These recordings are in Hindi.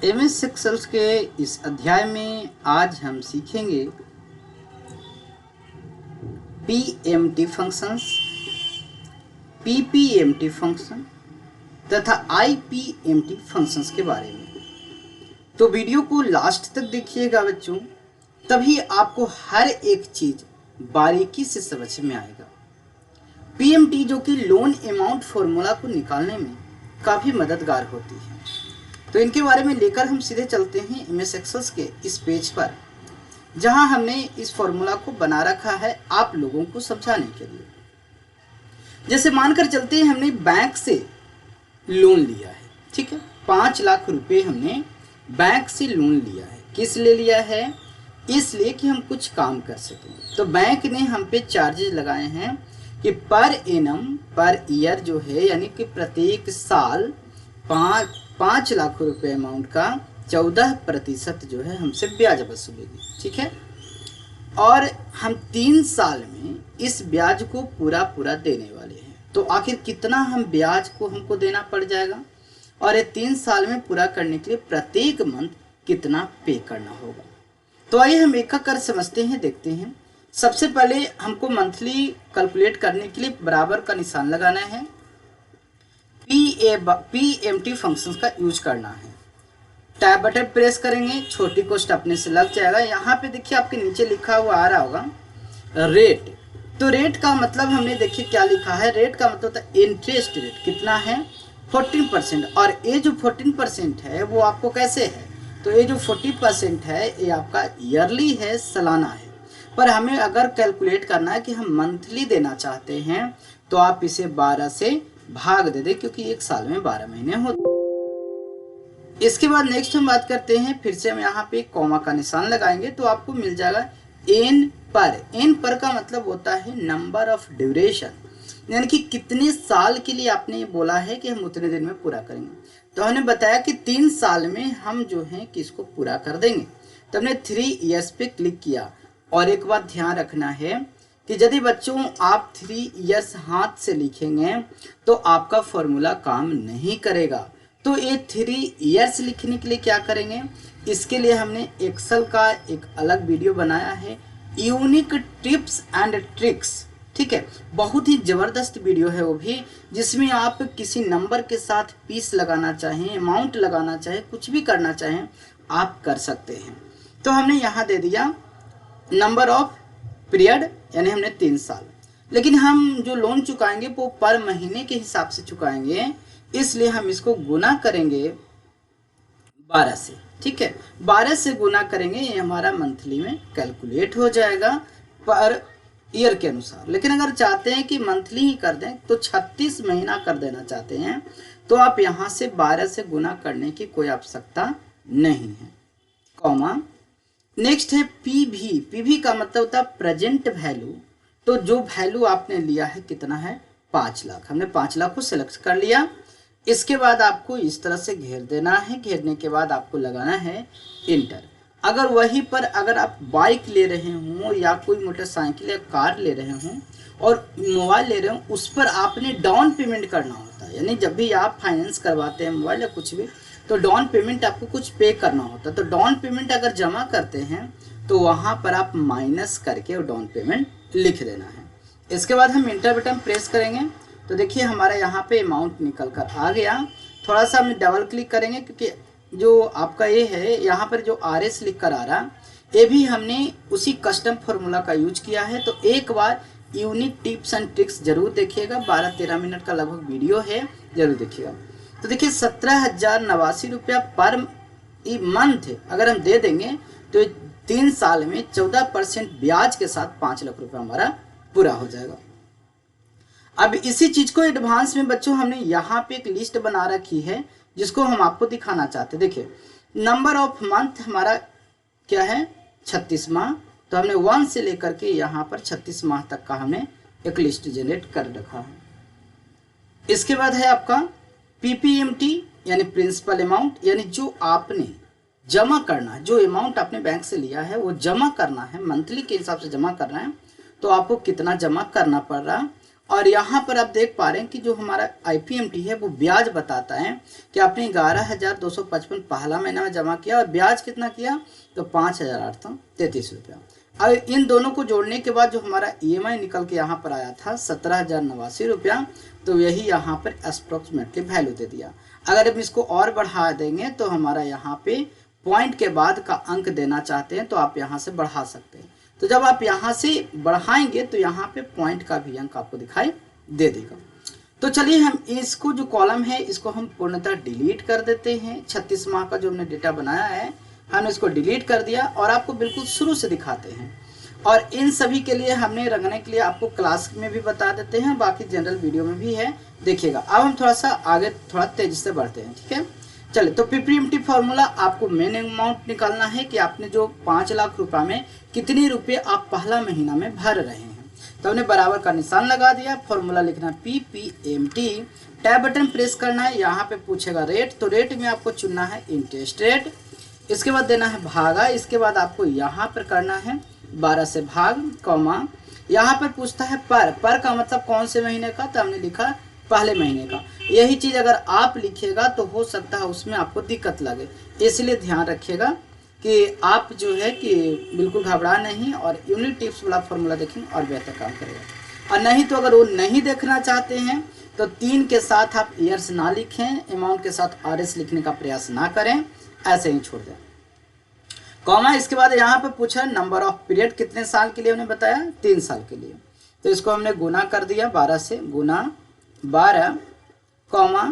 एमएस एक्सेल के इस अध्याय में आज हम सीखेंगे पीएमटी फंक्शंस, पीपीएमटी फंक्शन तथा आईपीएमटी फंक्शंस के बारे में। तो वीडियो को लास्ट तक देखिएगा बच्चों, तभी आपको हर एक चीज बारीकी से समझ में आएगा। पीएमटी जो कि लोन अमाउंट फॉर्मूला को निकालने में काफ़ी मददगार होती है। तो इनके बारे में लेकर हम सीधे चलते हैं एमएस एक्सेल के इस पेज पर, जहां हमने इस फॉर्मूला को बना रखा है आप लोगों को समझाने के लिए। जैसे मानकर चलते हैं हमने बैंक से लोन लिया है, ठीक है, 5 लाख रुपए हमने बैंक से लोन लिया है। किस लिए लिया है? इसलिए कि हम कुछ काम कर सकें। तो बैंक ने हम पे चार्जेस लगाए हैं कि पर एनम पर ईयर जो है, यानी कि प्रत्येक साल 5 लाख रुपए अमाउंट का 14% जो है हमसे ब्याज वसूलेगी, ठीक है। और हम 3 साल में इस ब्याज को पूरा देने वाले हैं। तो आखिर कितना हम ब्याज को हमको देना पड़ जाएगा और ये 3 साल में पूरा करने के लिए प्रत्येक मंथ कितना पे करना होगा। तो आइए हम एक कर समझते हैं, देखते हैं। सबसे पहले हमको मंथली कैलकुलेट करने के लिए बराबर का निशान लगाना है, पीएमटी फंक्शंस का यूज करना है। टैब बटन प्रेस करेंगे, छोटी कोष्ट अपने से लग जाएगा। यहाँ पे देखिए आपके नीचे लिखा हुआ आ रहा होगा रेट। तो रेट का मतलब हमने देखिए क्या लिखा है, रेट का मतलब होता है इंटरेस्ट रेट। कितना है? 14%। और ये जो 14% है वो आपको कैसे है? तो ये जो 40% है ये आपका ईयरली है, सालाना है। पर हमें अगर कैलकुलेट करना है कि हम मंथली देना चाहते हैं तो आप इसे 12 से भाग दे दे, क्योंकि एक साल में 12 महीने होते। इसके बाद नेक्स्ट हम बात करते हैं, फिर से हम यहाँ पे कॉमा का निशान लगाएंगे तो आपको मिल जाएगा एन पर। एन पर का मतलब होता है नंबर ऑफ ड्यूरेशन, यानी कि कितने साल के लिए आपने ये बोला है कि हम उतने दिन में पूरा करेंगे। तो हमने बताया कि 3 साल में हम जो है कि इसको पूरा कर देंगे। तो हमने 3 ईयर्स पे क्लिक किया। और एक बात ध्यान रखना है कि यदि बच्चों आप 3 ईयर्स हाथ से लिखेंगे तो आपका फॉर्मूला काम नहीं करेगा। तो ये 3 ईयर्स लिखने के लिए क्या करेंगे, इसके लिए हमने एक्सेल का एक अलग वीडियो बनाया है, यूनिक टिप्स एंड ट्रिक्स, ठीक है। बहुत ही ज़बरदस्त वीडियो है वो भी, जिसमें आप किसी नंबर के साथ पीस लगाना चाहें, अमाउंट लगाना चाहें, कुछ भी करना चाहें आप कर सकते हैं। तो हमने यहाँ दे दिया नंबर ऑफ पीरियड, यानी हमने 3 साल। लेकिन हम जो लोन चुकाएंगे वो पर महीने के हिसाब से चुकाएंगे, इसलिए हम इसको गुना करेंगे 12 से, ठीक है। 12 से गुना करेंगे, ये हमारा मंथली में कैलकुलेट हो जाएगा पर ईयर के अनुसार। लेकिन अगर चाहते हैं कि मंथली ही कर दें तो 36 महीना कर देना चाहते हैं तो आप यहाँ से 12 से गुना करने की कोई आवश्यकता नहीं है, कॉमा। नेक्स्ट है पीवी। पीवी का मतलब होता है प्रेजेंट वैल्यू। तो जो वैल्यू आपने लिया है कितना है? 5 लाख। हमने 5 लाख को सिलेक्ट कर लिया। इसके बाद आपको इस तरह से घेर देना है। घेरने के बाद आपको लगाना है इंटर। अगर वहीं पर अगर आप बाइक ले रहे हों या कोई मोटरसाइकिल या कार ले रहे हों और मोबाइल ले रहे हों, उस पर आपने डाउन पेमेंट करना होता है। यानी जब भी आप फाइनेंस करवाते हैं मोबाइल या कुछ भी, तो डाउन पेमेंट आपको कुछ पे करना होता है। तो डाउन पेमेंट अगर जमा करते हैं तो वहाँ पर आप माइनस करके और डाउन पेमेंट लिख देना है। इसके बाद हम इंटर बटन प्रेस करेंगे तो देखिए हमारा यहाँ पे अमाउंट निकल कर आ गया। थोड़ा सा हम डबल क्लिक करेंगे क्योंकि जो आपका ये है यहाँ पर जो RS लिख कर आ रहा, ये भी हमने उसी कस्टम फॉर्मूला का यूज किया है। तो एक बार यूनिक टिप्स एंड ट्रिक्स जरूर देखिएगा, 12-13 मिनट का लगभग वीडियो है, जरूर देखिएगा। तो देखिए 17,089 रुपया पर मंथ अगर हम दे देंगे तो 3 साल में 14% ब्याज के साथ 5 लाख रुपया हमारा पूरा हो जाएगा। अब इसी चीज को एडवांस में बच्चों हमने यहाँ पे एक लिस्ट बना रखी है जिसको हम आपको दिखाना चाहते हैं। देखिए नंबर ऑफ मंथ हमारा क्या है? 36 माह। तो हमने 1 से लेकर के यहाँ पर 36 माह तक का हमने एक लिस्ट जनरेट कर रखा है। इसके बाद है आपका पीपीएमटी, यानी प्रिंसिपल अमाउंट, यानी जो आपने जमा करना है, जो अमाउंट आपने बैंक से लिया है वो जमा करना है, मंथली के हिसाब से जमा करना है। तो आपको कितना जमा करना पड़ रहा और यहाँ पर आप देख पा रहे हैं कि जो हमारा IPMT है वो ब्याज बताता है कि आपने 11,255 पहला महीना में जमा किया और ब्याज कितना किया, तो 5,833 रुपया। अब इन दोनों को जोड़ने के बाद जो हमारा EMI निकल के यहाँ पर आया था 17,089 रुपया, तो यही यहाँ पर अप्रोक्सीमेटली वैल्यू दे दिया। अगर हम इसको और बढ़ा देंगे तो हमारा यहाँ पे पॉइंट के बाद का अंक देना चाहते हैं तो आप यहाँ से बढ़ा सकते हैं। तो जब आप यहाँ से बढ़ाएंगे तो यहाँ पे पॉइंट का भी अंक आपको दिखाई दे देगा। तो चलिए हम इसको जो कॉलम है इसको हम पूर्णतः डिलीट कर देते हैं। 36 माह का जो हमने डेटा बनाया है हमने इसको डिलीट कर दिया और आपको बिल्कुल शुरू से दिखाते हैं। और इन सभी के लिए हमने रंगने के लिए आपको क्लास में भी बता देते हैं, बाकी जनरल वीडियो में भी है, देखिएगा। अब हम थोड़ा सा आगे थोड़ा तेजी से बढ़ते हैं, ठीक है। चलिए, तो PPMT फॉर्मूला आपको मेन अमाउंट निकालना है कि आपने जो 5 लाख रुपए में कितने रुपए आप पहला महीना में भर रहे हैं। तो हमने बराबर का निशान लगा दिया, फॉर्मूला लिखना PPMT, टैब बटन प्रेस करना है, यहाँ पे पूछेगा रेट, तो रेट में आपको चुनना है इंटरेस्ट रेट, इसके बाद देना है भागा, इसके बाद आपको यहाँ पर करना है 12 से भाग, कॉमा, यहाँ पर पूछता है पर का मतलब कौन से महीने का, तो हमने लिखा पहले महीने का। यही चीज़ अगर आप लिखिएगा तो हो सकता है उसमें आपको दिक्कत लगे, इसलिए ध्यान रखिएगा कि आप जो है कि बिल्कुल घबरा नहीं और यूनिट टिप्स वाला फॉर्मूला देखें और बेहतर काम करेगा। और नहीं तो अगर वो नहीं देखना चाहते हैं तो 3 के साथ आप ईयर्स ना लिखें, अमाउंट के साथ RS लिखने का प्रयास ना करें, ऐसे ही छोड़ दें, कॉमा। इसके बाद यहाँ पर पूछा नंबर ऑफ पीरियड, कितने साल के लिए हमने बताया, 3 साल के लिए, तो इसको हमने गुना कर दिया 12 से, गुना 12, कॉमा,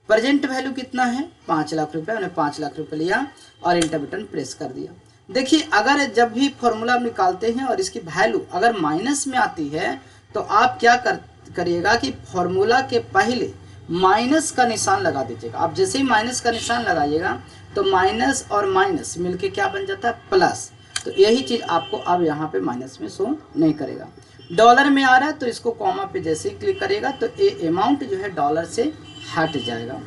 प्रेजेंट वैल्यू कितना है 5 लाख रुपए, हमने 5 लाख रुपए लिया और इंटर बटन प्रेस कर दिया। देखिए, अगर जब भी फॉर्मूला हम निकालते हैं और इसकी वैल्यू अगर माइनस में आती है तो आप क्या करिएगा कि फॉर्मूला के पहले माइनस का निशान लगा दीजिएगा। आप जैसे ही माइनस का निशान लगाइएगा तो माइनस और माइनस मिलके क्या बन जाता है, प्लस। तो यही चीज़ आपको अब यहाँ पे माइनस में शो नहीं करेगा। डॉलर में आ रहा है तो इसको कॉमा पे जैसे ही क्लिक करेगा तो ये अमाउंट जो है डॉलर से हट जाएगा।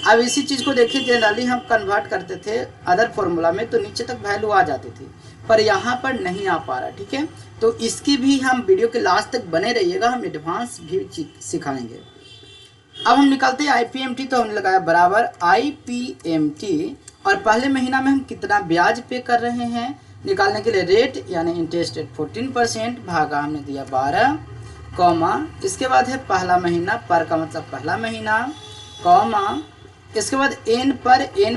अब इसी चीज़ को देखिए, जनरली हम कन्वर्ट करते थे अदर फॉर्मूला में तो नीचे तक वैल्यू आ जाती थी, पर यहाँ पर नहीं आ पा रहा, ठीक है। तो इसकी भी हम वीडियो के लास्ट तक बने रहिएगा, हम एडवांस भी सिखाएंगे। अब हम निकालते हैं IPMT, तो हमने लगाया बराबर IPMT और पहले महीना में हम कितना ब्याज पे कर रहे हैं निकालने के लिए रेट यानी इंटरेस्ट रेट 14%, भागा हमने दिया 12, कॉमा, इसके बाद है पहला महीना, पर का मतलब पहला महीना, कॉमा, इसके बाद एन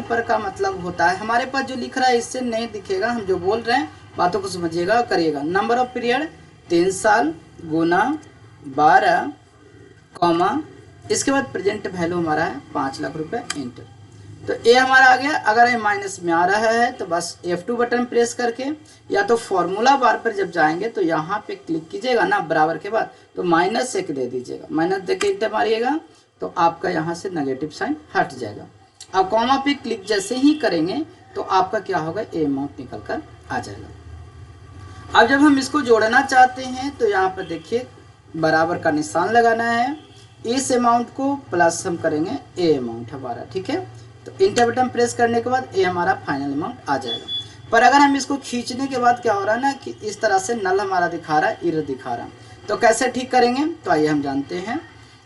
पर का मतलब होता है, हमारे पास जो लिख रहा है इससे नहीं दिखेगा, हम जो बोल रहे हैं बातों को समझिएगा और करिएगा। नंबर ऑफ पीरियड 3 साल, गुना 12, कॉमा, इसके बाद प्रेजेंट वैल्यू हमारा है 5 लाख रुपए, इंटर। तो ये हमारा आ गया। अगर ये माइनस में आ रहा है तो बस F2 बटन प्रेस करके या तो फॉर्मूला बार पर जब जाएंगे तो यहाँ पे क्लिक कीजिएगा ना बराबर के बाद, तो -1 दे दीजिएगा, माइनस दे के इंटर मारिएगा तो आपका यहाँ से नेगेटिव साइन हट जाएगा। अब कॉमा पे क्लिक जैसे ही करेंगे तो आपका क्या होगा, ये अमाउंट निकल कर आ जाएगा। अब जब हम इसको जोड़ना चाहते हैं तो यहाँ पर देखिए बराबर का निशान लगाना है, इस अमाउंट को प्लस हम करेंगे ए अमाउंट हमारा, ठीक है। तो इंटर बटन प्रेस करने के बाद ये हमारा फाइनल अमाउंट आ जाएगा। पर अगर हम इसको खींचने के बाद क्या हो रहा है ना कि इस तरह से नल हमारा दिखा रहा है, एरर दिखा रहा है, तो कैसे ठीक करेंगे, तो आइए हम जानते हैं।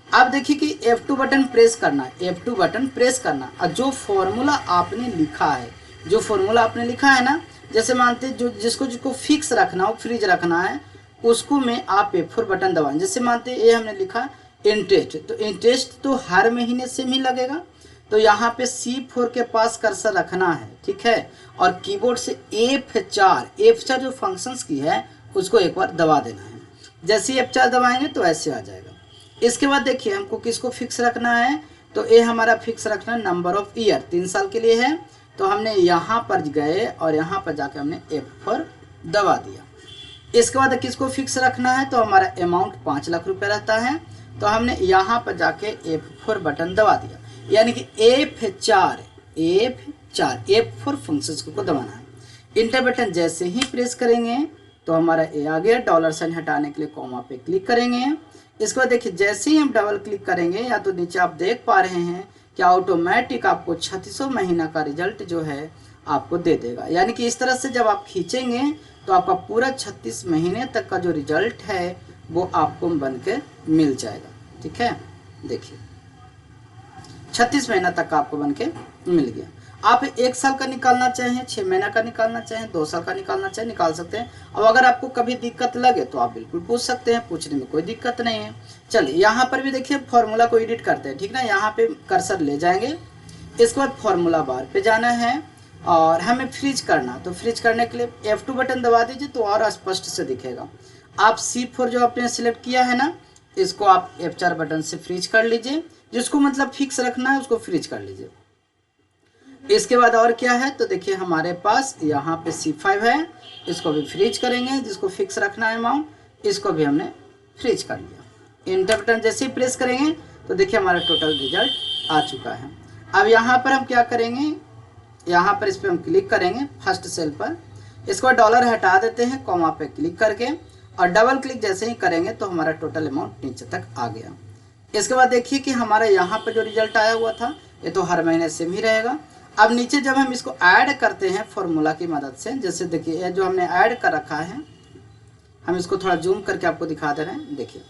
आप देखिए कि F2 बटन प्रेस करना है, F2 बटन प्रेस करना और जो फॉर्मूला आपने लिखा है, जो फॉर्मूला आपने लिखा है ना, जैसे मानते जो जिसको फिक्स रखना हो, फ्रीज रखना है, उसको में आप F4 बटन दबाएं। जैसे मानते ये हमने लिखा इंटरेस्ट, तो इंटरेस्ट तो हर महीने से ही लगेगा, तो यहाँ पे C4 के पास कर्सर रखना है, ठीक है, और कीबोर्ड से F4 जो फंक्शंस की है उसको एक बार दबा देना है। जैसे ही F4 दबाएंगे तो ऐसे आ जाएगा। इसके बाद देखिए हमको किसको फिक्स रखना है, तो ये हमारा फिक्स रखना है नंबर ऑफ ईयर, 3 साल के लिए है, तो हमने यहाँ पर गए और यहाँ पर जाके हमने F4 दबा दिया। इसके बाद किसको फिक्स रखना है, तो हमारा अमाउंट 5 लाख रुपए रहता है, तो हमने यहाँ पर जाके F4 बटन दबा दिया, यानी कि F4 फंक्शंस को दबाना है। इंटर बटन जैसे ही प्रेस करेंगे तो हमारा ए आ गया। डॉलर साइन हटाने के लिए कॉमा पे क्लिक करेंगे। इसके बाद देखिए जैसे ही हम डबल क्लिक करेंगे या तो नीचे आप देख पा रहे हैं कि ऑटोमेटिक आपको 3600 महीना का रिजल्ट जो है आपको दे देगा। यानी कि इस तरह से जब आप खींचेंगे तो आपका पूरा 36 महीने तक का जो रिजल्ट है वो आपको बन के मिल जाएगा। ठीक है, देखिए 36 महीना तक का आपको बन के मिल गया। आप 1 साल का निकालना चाहें, 6 महीना का निकालना चाहें, 2 साल का निकालना चाहें, निकाल सकते हैं। अब अगर आपको कभी दिक्कत लगे तो आप बिल्कुल पूछ सकते हैं, पूछने में कोई दिक्कत नहीं है। चलिए यहाँ पर भी देखिए फॉर्मूला को एडिट करते हैं, ठीक ना। यहाँ पे कर्सर ले जाएंगे, इसके बाद फॉर्मूला बार पे जाना है और हमें फ्रीज करना। तो फ्रीज करने के लिए F2 बटन दबा दीजिए तो और स्पष्ट से दिखेगा। आप C4 जो आपने सिलेक्ट किया है ना, इसको आप F4 बटन से फ्रीज कर लीजिए। जिसको मतलब फिक्स रखना है उसको फ्रीज कर लीजिए। इसके बाद और क्या है, तो देखिए हमारे पास यहाँ पे C5 है, इसको भी फ्रीज करेंगे। जिसको फिक्स रखना है अमाउंट, इसको भी हमने फ्रीज कर लिया। इंटर बटन जैसे ही प्रेस करेंगे तो देखिए हमारा टोटल रिजल्ट आ चुका है। अब यहाँ पर हम क्या करेंगे, यहाँ पर इस पर हम क्लिक करेंगे फर्स्ट सेल पर। इसको डॉलर हटा देते हैं, कॉमा पे क्लिक करके, और डबल क्लिक जैसे ही करेंगे तो हमारा टोटल अमाउंट नीचे तक आ गया। इसके बाद देखिए कि हमारा यहाँ पर जो रिजल्ट आया हुआ था ये तो हर महीने सेम ही रहेगा। अब नीचे जब हम इसको ऐड करते हैं फॉर्मूला की मदद से, जैसे देखिए ये जो हमने ऐड कर रखा है, हम इसको थोड़ा जूम करके आपको दिखा दे रहे हैं। देखिए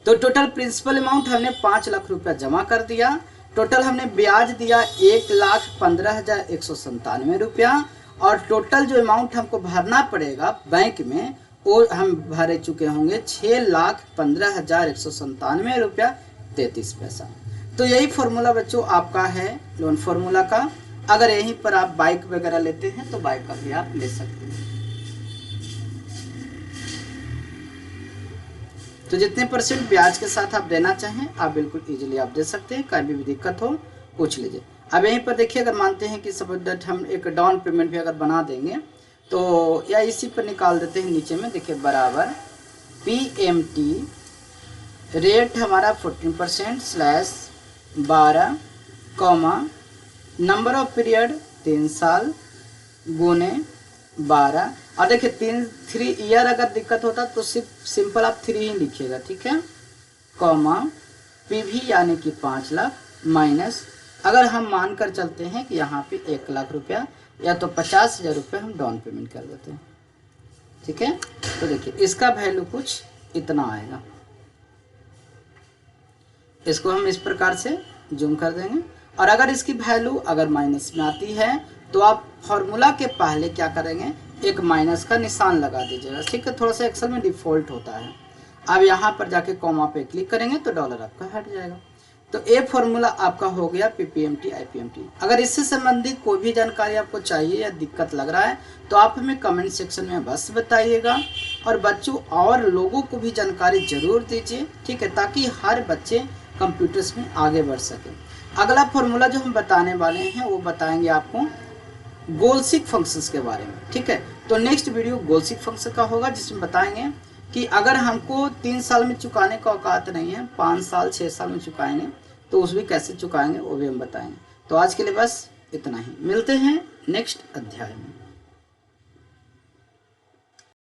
तो टोटल प्रिंसिपल अमाउंट हमने 5 लाख रुपया जमा कर दिया। टोटल हमने ब्याज दिया 1,15,197 रुपया, और टोटल जो अमाउंट हमको भरना पड़ेगा बैंक में वो हम भरे चुके होंगे 6,15,197 रुपया 33 पैसा। तो यही फॉर्मूला बच्चों आपका है लोन फॉर्मूला का। अगर यहीं पर आप बाइक वगैरह लेते हैं तो बाइक का भी आप ले सकते हैं। तो जितने % ब्याज के साथ आप देना चाहें आप बिल्कुल इजीली आप दे सकते हैं। कभी भी दिक्कत हो पूछ लीजिए। अब यहीं पर देखिए, अगर मानते हैं कि सपोज दैट हम एक डाउन पेमेंट भी अगर बना देंगे तो या इसी पर निकाल देते हैं। नीचे में देखिए बराबर PMT रेट हमारा 14%/12 कॉमा नंबर ऑफ पीरियड 3 साल गुने 12। और देखिए 3 ईयर अगर दिक्कत होता तो सिर्फ सिंपल आप 3 ही लिखिएगा, ठीक है, कॉमा PV यानी कि 5 लाख माइनस, अगर हम मानकर चलते हैं कि यहाँ पे 1 लाख रुपया या तो 50,000 रुपये हम डाउन पेमेंट कर देते हैं। ठीक है, तो देखिए इसका वैल्यू कुछ इतना आएगा। इसको हम इस प्रकार से जूम कर देंगे, और अगर इसकी वैल्यू अगर माइनस में आती है तो आप फॉर्मूला के पहले क्या करेंगे, एक माइनस का निशान लगा दीजिएगा। ठीक है, थोड़ा सा एक्सेल में डिफ़ॉल्ट होता है। अब यहाँ पर जाके कॉमा पे क्लिक करेंगे तो डॉलर आपका हट जाएगा। तो ये फॉर्मूला आपका हो गया PPMT IPMT। अगर इससे संबंधित कोई भी जानकारी आपको चाहिए या दिक्कत लग रहा है तो आप हमें कमेंट सेक्शन में बस बताइएगा, और बच्चों और लोगों को भी जानकारी ज़रूर दीजिए, ठीक है, ताकि हर बच्चे कंप्यूटर्स में आगे बढ़ सके। अगला फॉर्मूला जो हम बताने वाले हैं वो बताएंगे आपको गोल्सिक फंक्शंस के बारे में। ठीक है, तो नेक्स्ट वीडियो गोल्सिक फंक्शन का होगा, जिसमें बताएंगे कि अगर हमको 3 साल में चुकाने का औकात नहीं है, 5 साल 6 साल में चुकाएंगे तो उस भी कैसे चुकाएंगे वो भी हम बताएंगे। तो आज के लिए बस इतना ही, मिलते हैं नेक्स्ट अध्याय में।